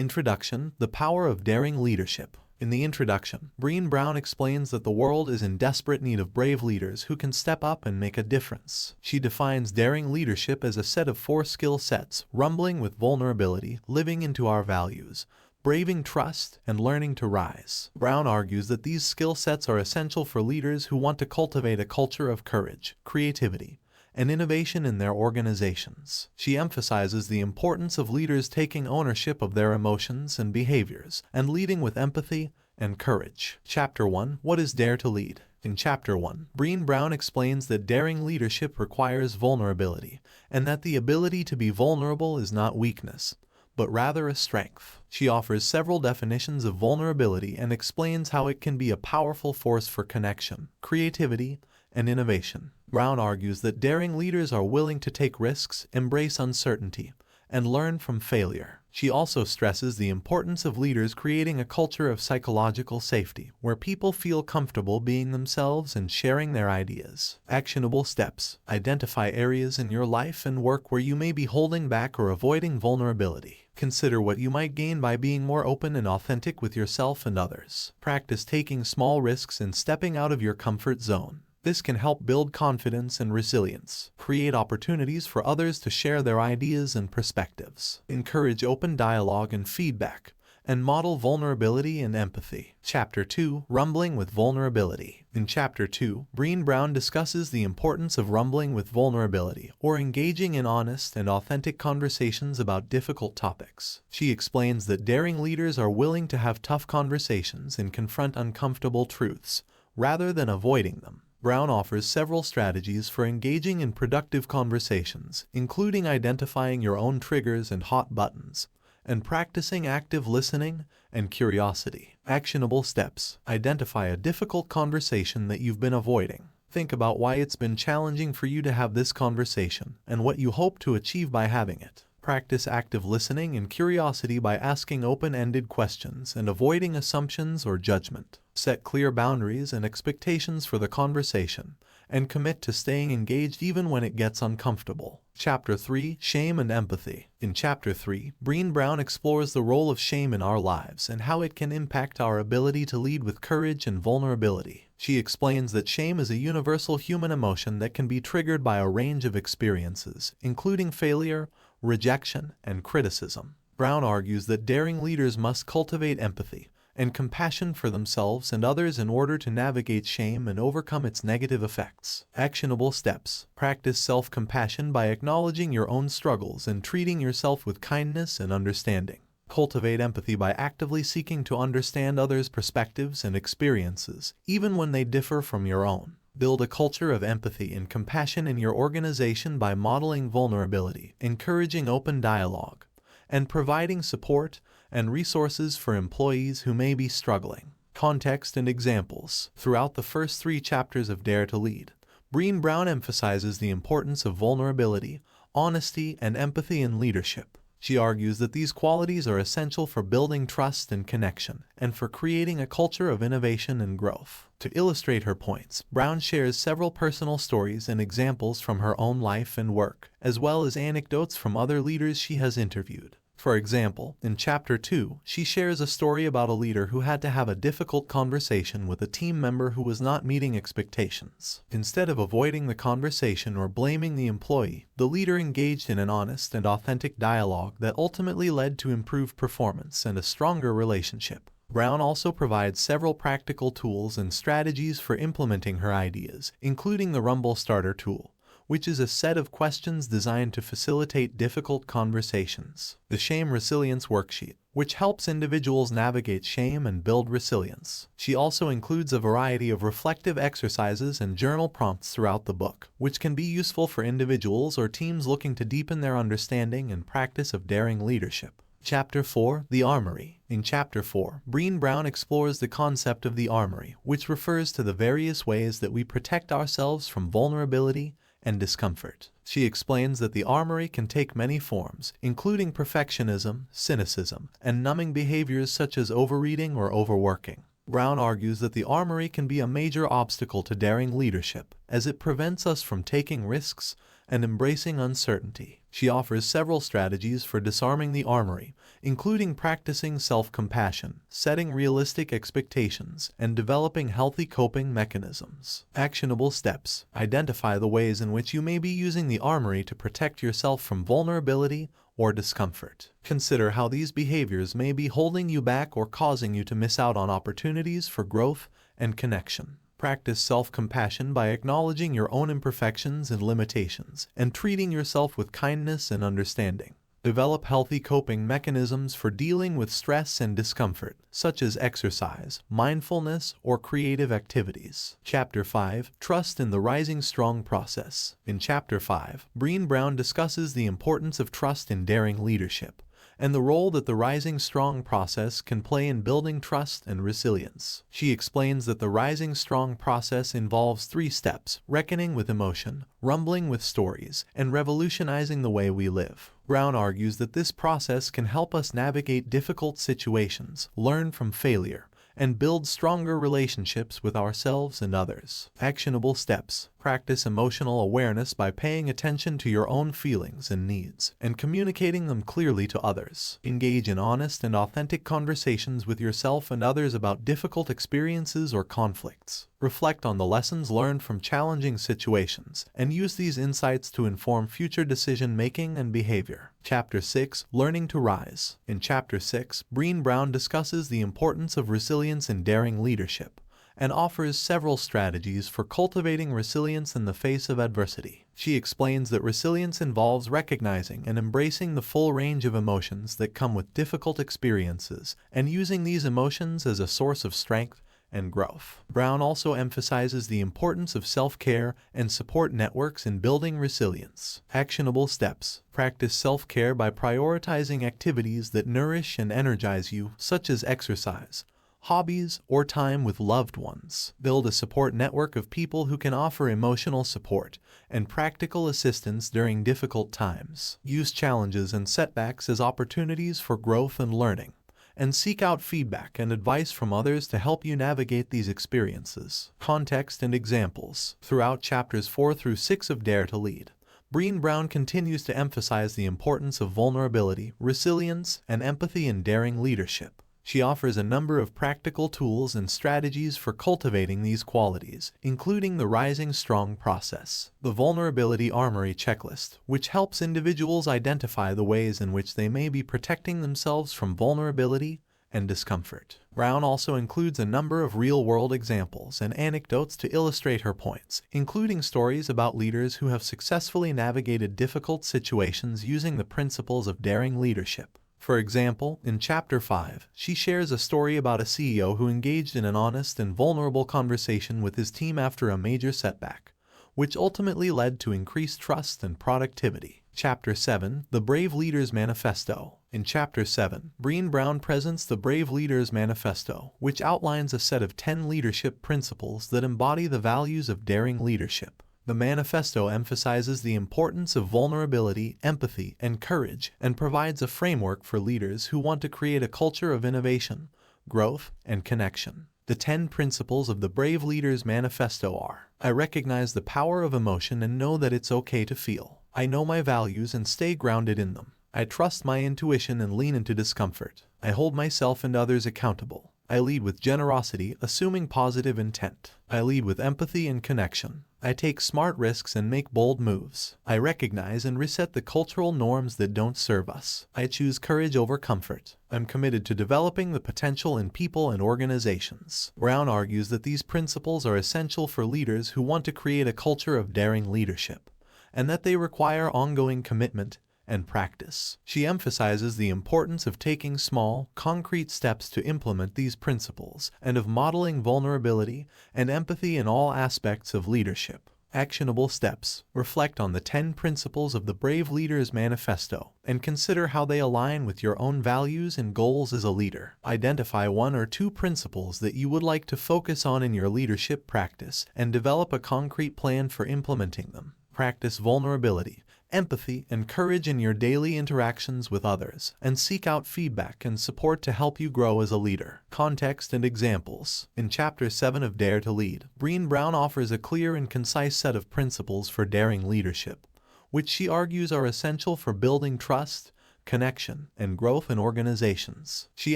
Introduction: The Power of Daring Leadership. In the introduction, Brené Brown explains that the world is in desperate need of brave leaders who can step up and make a difference. She defines daring leadership as a set of 4 skill sets: rumbling with vulnerability, living into our values, braving trust, and learning to rise. Brown argues that these skill sets are essential for leaders who want to cultivate a culture of courage, creativity, and innovation in their organizations. She emphasizes the importance of leaders taking ownership of their emotions and behaviors, and leading with empathy and courage. Chapter 1: What is Dare to Lead? In Chapter 1, Brené Brown explains that daring leadership requires vulnerability, and that the ability to be vulnerable is not weakness, but rather a strength. She offers several definitions of vulnerability and explains how it can be a powerful force for connection, creativity, and innovation. Brown argues that daring leaders are willing to take risks, embrace uncertainty, and learn from failure. She also stresses the importance of leaders creating a culture of psychological safety, where people feel comfortable being themselves and sharing their ideas. Actionable steps: identify areas in your life and work where you may be holding back or avoiding vulnerability. Consider what you might gain by being more open and authentic with yourself and others. Practice taking small risks and stepping out of your comfort zone. This can help build confidence and resilience. Create opportunities for others to share their ideas and perspectives. Encourage open dialogue and feedback, and model vulnerability and empathy. Chapter 2: Rumbling with Vulnerability. In Chapter 2, Brené Brown discusses the importance of rumbling with vulnerability, or engaging in honest and authentic conversations about difficult topics. She explains that daring leaders are willing to have tough conversations and confront uncomfortable truths, rather than avoiding them. Brown offers several strategies for engaging in productive conversations, including identifying your own triggers and hot buttons, and practicing active listening and curiosity. Actionable steps: identify a difficult conversation that you've been avoiding. Think about why it's been challenging for you to have this conversation and what you hope to achieve by having it. Practice active listening and curiosity by asking open-ended questions and avoiding assumptions or judgment. Set clear boundaries and expectations for the conversation, and commit to staying engaged even when it gets uncomfortable. Chapter 3: Shame and Empathy. In Chapter 3, Brené Brown explores the role of shame in our lives and how it can impact our ability to lead with courage and vulnerability. She explains that shame is a universal human emotion that can be triggered by a range of experiences, including failure, rejection, and criticism. Brown argues that daring leaders must cultivate empathy and compassion for themselves and others in order to navigate shame and overcome its negative effects. Actionable steps: practice self-compassion by acknowledging your own struggles and treating yourself with kindness and understanding. Cultivate empathy by actively seeking to understand others' perspectives and experiences, even when they differ from your own. Build a culture of empathy and compassion in your organization by modeling vulnerability, encouraging open dialogue, and providing support and resources for employees who may be struggling. Context and examples. Throughout the first 3 chapters of Dare to Lead, Brené Brown emphasizes the importance of vulnerability, honesty, and empathy in leadership. She argues that these qualities are essential for building trust and connection, and for creating a culture of innovation and growth. To illustrate her points, Brown shares several personal stories and examples from her own life and work, as well as anecdotes from other leaders she has interviewed. For example, in Chapter 2, she shares a story about a leader who had to have a difficult conversation with a team member who was not meeting expectations. Instead of avoiding the conversation or blaming the employee, the leader engaged in an honest and authentic dialogue that ultimately led to improved performance and a stronger relationship. Brown also provides several practical tools and strategies for implementing her ideas, including the Rumble Starter tool, which is a set of questions designed to facilitate difficult conversations. The Shame Resilience Worksheet, which helps individuals navigate shame and build resilience. She also includes a variety of reflective exercises and journal prompts throughout the book, which can be useful for individuals or teams looking to deepen their understanding and practice of daring leadership. Chapter 4: The Armory. In Chapter 4, Brené Brown explores the concept of the armory, which refers to the various ways that we protect ourselves from vulnerability and discomfort. She explains that the armory can take many forms, including perfectionism, cynicism, and numbing behaviors such as overeating or overworking. Brown argues that the armory can be a major obstacle to daring leadership, as it prevents us from taking risks and embracing uncertainty. She offers several strategies for disarming the armory, including practicing self-compassion, setting realistic expectations, and developing healthy coping mechanisms. Actionable steps. Identify the ways in which you may be using the armory to protect yourself from vulnerability or discomfort. Consider how these behaviors may be holding you back or causing you to miss out on opportunities for growth and connection. Practice self-compassion by acknowledging your own imperfections and limitations, and treating yourself with kindness and understanding. Develop healthy coping mechanisms for dealing with stress and discomfort, such as exercise, mindfulness, or creative activities. Chapter 5. Trust in the Rising Strong Process. In Chapter 5, Brené Brown discusses the importance of trust in daring leadership, and the role that the Rising Strong process can play in building trust and resilience. She explains that the Rising Strong process involves 3 steps: reckoning with emotion, rumbling with stories, and revolutionizing the way we live. Brown argues that this process can help us navigate difficult situations, learn from failure, and build stronger relationships with ourselves and others. Actionable steps. Practice emotional awareness by paying attention to your own feelings and needs, and communicating them clearly to others. Engage in honest and authentic conversations with yourself and others about difficult experiences or conflicts. Reflect on the lessons learned from challenging situations, and use these insights to inform future decision-making and behavior. Chapter 6. Learning to Rise. In Chapter 6, Brené Brown discusses the importance of resilience in daring leadership, and offers several strategies for cultivating resilience in the face of adversity. She explains that resilience involves recognizing and embracing the full range of emotions that come with difficult experiences, and using these emotions as a source of strength and growth. Brown also emphasizes the importance of self-care and support networks in building resilience. Actionable steps. Practice self-care by prioritizing activities that nourish and energize you, such as exercise, hobbies, or time with loved ones. Build a support network of people who can offer emotional support and practical assistance during difficult times. Use challenges and setbacks as opportunities for growth and learning, and seek out feedback and advice from others to help you navigate these experiences. Context and examples. Throughout chapters 4 through 6 of Dare to Lead, Brené Brown continues to emphasize the importance of vulnerability, resilience, and empathy in daring leadership. She offers a number of practical tools and strategies for cultivating these qualities, including the Rising Strong process, the Vulnerability Armory Checklist, which helps individuals identify the ways in which they may be protecting themselves from vulnerability and discomfort. Brown also includes a number of real-world examples and anecdotes to illustrate her points, including stories about leaders who have successfully navigated difficult situations using the principles of daring leadership. For example, in Chapter 5, she shares a story about a CEO who engaged in an honest and vulnerable conversation with his team after a major setback, which ultimately led to increased trust and productivity. Chapter 7. The Brave Leader's Manifesto. In Chapter 7, Brené Brown presents the Brave Leader's Manifesto, which outlines a set of 10 leadership principles that embody the values of daring leadership. The manifesto emphasizes the importance of vulnerability, empathy, and courage, and provides a framework for leaders who want to create a culture of innovation, growth, and connection. The 10 principles of the Brave Leader's Manifesto are: I recognize the power of emotion and know that it's okay to feel. I know my values and stay grounded in them. I trust my intuition and lean into discomfort. I hold myself and others accountable. I lead with generosity, assuming positive intent. I lead with empathy and connection. I take smart risks and make bold moves. I recognize and reset the cultural norms that don't serve us. I choose courage over comfort. I'm committed to developing the potential in people and organizations. Brown argues that these principles are essential for leaders who want to create a culture of daring leadership, and that they require ongoing commitment and practice. She emphasizes the importance of taking small, concrete steps to implement these principles, and of modeling vulnerability and empathy in all aspects of leadership. Actionable steps. Reflect on the 10 principles of the Brave Leader's Manifesto, and consider how they align with your own values and goals as a leader. Identify 1 or 2 principles that you would like to focus on in your leadership practice, and develop a concrete plan for implementing them. Practice vulnerability, empathy, and courage in your daily interactions with others, and seek out feedback and support to help you grow as a leader. Context and examples. In Chapter 7 of Dare to Lead, Brené Brown offers a clear and concise set of principles for daring leadership, which she argues are essential for building trust, connection, and growth in organizations. She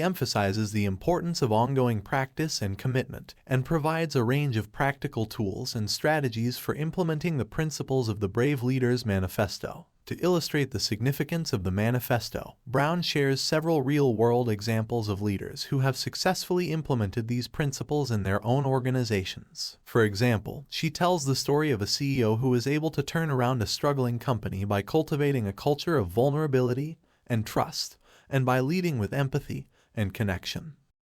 emphasizes the importance of ongoing practice and commitment, and provides a range of practical tools and strategies for implementing the principles of the Brave Leaders Manifesto. To illustrate the significance of the manifesto, Brown shares several real-world examples of leaders who have successfully implemented these principles in their own organizations. For example, she tells the story of a CEO who was able to turn around a struggling company by cultivating a culture of vulnerability and trust, and by leading with empathy and connection.